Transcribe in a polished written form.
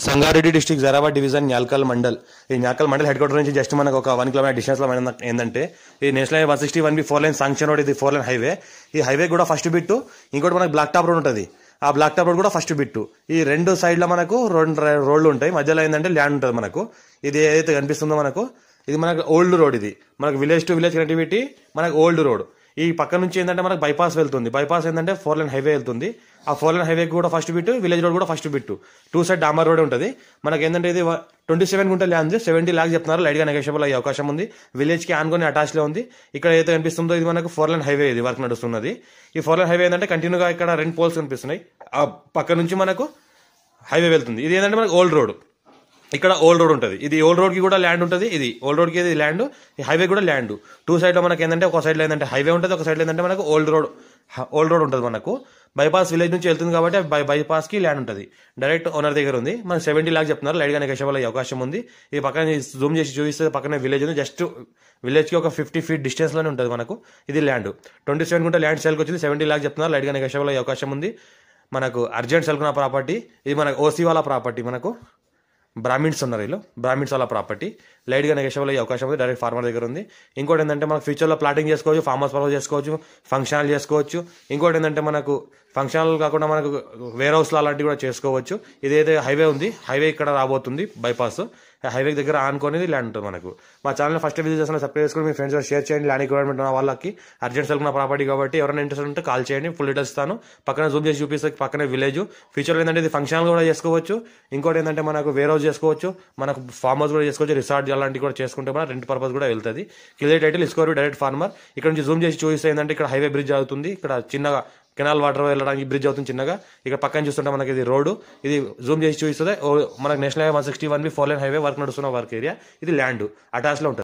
Sangareddy district Zaheerabad division Nyalkal mandal. ఈ Nyalkal mandal head quarter నుంచి just మనకు ఒక 1 కిలోమీటర్ డిస్టెన్స్ లో ఏంటంటే ఈ national highway 161 4 line sanction road. ఇది 4 లైన్ హైవే. ఈ హైవే కూడా ఫస్ట్ బిట్టు, ఇంకోటి మనకు బ్లాక్ టాప్ రోడ్ ఉంటుంది. ఆ బ్లాక్ టాప్ రోడ్ కూడా ఫస్ట్ బిట్టు. ఈ రెండు సైడ్ల మనకు 2 రోడ్లు ఉంటాయి. మధ్యలో ఏంటంటే ల్యాండ్ ఉంటుంది మనకు. ఇది ఏదైతే కనిపిస్తుందో మనకు, ఇది మనకు ఓల్డ్ రోడ్. ఇది మనకు విలేజ్ టు విలేజ్ కనెక్టివిటీ మనకు ఓల్డ్ రోడ్. ఈ పక్క నుంచి ఏంటంటే మనకు బైపాస్ వెళ్తుంది. బైపాస్ ఏంటంటే 4 లైన్ హైవే వెళ్తుంది. ఆ 4 లైన్ హైవే కూడా ఫస్ట్ బిట్, విలేజ్ రోడ్ కూడా ఫస్ట్ బిట్. 2 సైడ్ డాంబర్ రోడ్ ఉంటుంది. మనకి ఏంటంటే ఇది 27 గుంటల ల్యాండ్, 70 lakhs చెప్తున్నారు. లైట్ గా నెగోషియబుల్ అయ్యే అవకాశం ఉంది. విలేజ్ కి ఆనుకొని అటాచ్ లో ఉంది. ఇక్కడ ఏదైతే కనిపిస్తుందో ఇది మనకు 4 లైన్ హైవే. ఇది వర్క్ నడుస్తున్నది. ఈ 4 లైన్ హైవే ఏంటంటే కంటిన్యూగా ఇక్కడ 2 పోల్స్ కనిపిస్తున్నాయి. ఆ పక్క నుంచి మనకు హైవే వెళ్తుంది. ఇది ఏంటంటే మనకు ఓల్డ్ రోడ్. ఇక్కడ ఓల్డ్ రోడ్ ఉంటుంది. ఇది ఓల్డ్ రోడ్ కి కూడా ల్యాండ్ ఉంటుంది. ఇది ఓల్డ్ రోడ్ కి ఇది ల్యాండ్, ఈ హైవే కూడా ల్యాండ్. 2 సైడ్ లో మనకి ఏంటంటే ఒక సైడ్ లో ఏంటంటే హైవే ఉంటుంది, ఒక సైడ్ లో ఏంటంటే మనకు ఓల్డ్ రోడ్ ఉంటుంది. మనకు బైపాస్ విలేజ్ నుంచి వెళ్తుంది కాబట్టి బైపాస్ కి ల్యాండ్ ఉంటుంది. డైరెక్ట్ ఓనర్ దగ్గర ఉంది. మనకు 70 lakhs చెప్తున్నారు. లైట్ గా నెగోషియబుల్ అయ్యే అవకాశం ఉంది. ఈ పక్కన జూమ్ చేసి చూపిస్తే పక్కన విలేజ్ ఉంది. జస్ట్ విలేజ్ కి ఒక 50 feet డిస్టెన్స్ లోనే ఉంటుంది మనకు. ఇది ల్యాండ్ 27 గుంట ల్యాండ్ సేల్కి వచ్చింది. 70 lakhs చెప్తున్నారు. లైట్ గా నెగోషియబుల్ అయ్యే అవకాశం ఉంది. మనకు అర్జెంట్ సెల్కున్న ప్రాపర్టీ. ఇది మనకు ఓసీ వాళ్ళ ప్రాపర్టీ. మనకు బ్రాహ్మిన్స్ ఉన్నారు. వీళ్ళు బ్రాహ్మిన్స్ వాళ్ళ ప్రాపర్టీ. లైట్ గా నెగోషియబుల్ అయ్యే అవకాశం ఉంది. డైరెక్ట్ ఫార్మర్ దగ్గర ఉంది. ఇంకోటి ఏంటంటే మనకు ఫ్యూచర్ లో ప్లాటింగ్ చేసుకోవచ్చు, ఫార్మ్ హౌస్ పర్పస్ చేసుకోవచ్చు, ఫంక్షన్ చేసుకోవచ్చు. ఇంకోటి ఏంటంటే మనకు ఫంక్షన్ కాకుండా మనకు వేర్ హౌస్ అలాంటివి కూడా చేసుకోవచ్చు. ఇదైతే హైవే ఉంది. హైవే ఇక్కడ రాబోతుంది బైపాస్. హైవే దగ్గర ఆనుకొని ల్యాండ్ ఉంటుంది మనకు. మా ఛానల్ ఫస్ట్ విజిట్ చేసిన సబ్స్క్రైబ్ చేసుకుని మీ ఫ్రెండ్స్ షేర్ చేయండి. ల్యాండ్ రిక్వైర్మెంట్ ఉన్న వాళ్ళకి అర్జెంట్ సెల్ ఉన్న ప్రాపర్టీ కాబట్టి ఎవరైనా ఇంట్రెస్ట్ ఉంటే కాల్ చేయండి. ఫుల్ డీటెయిల్స్ ఇస్తాను. పక్కన జూమ్ చేసి చూపిస్తే పక్కనే విలేజ్. ఫ్యూచర్ ఏంటంటే ఇది ఫంక్షన్ కూడా చేసుకోవచ్చు. ఇంకోటి ఏంటంటే మనకు వేర్ హౌస్ చేసుకోవచ్చు, మనకు ఫార్మ్ హౌస్ కూడా చేసుకోవచ్చు, రిసార్ట్ అలాంటివి కూడా చేసుకుంటే మన రెంట్ పర్పస్ కూడా వెళ్తుంది. క్లియర్ టైటిల్ ఇసుకోరు డైరెక్ట్ ఫార్మర్. ఇక్కడ నుంచి జూమ్ చేసి చూపిస్తే ఏంటంటే ఇక్కడ హైవే బ్రిడ్జ్ అవుతుంది. ఇక్కడ చిన్నగా కెనాల్ వాటర్ వెళ్ళడానికి బ్రిడ్జ్ అవుతుంది చిన్నగా. ఇక్కడ పక్కన చూస్తుంటే మనకి ఇది రోడ్డు. ఇది జూమ్ చేసి చూపిస్తుంది. మనకు national highway 161 4 line highway work నడుస్తున్న వర్క్ ఏరియా. ఇది ల్యాండ్ అటాచ్ లో ఉంటుంది.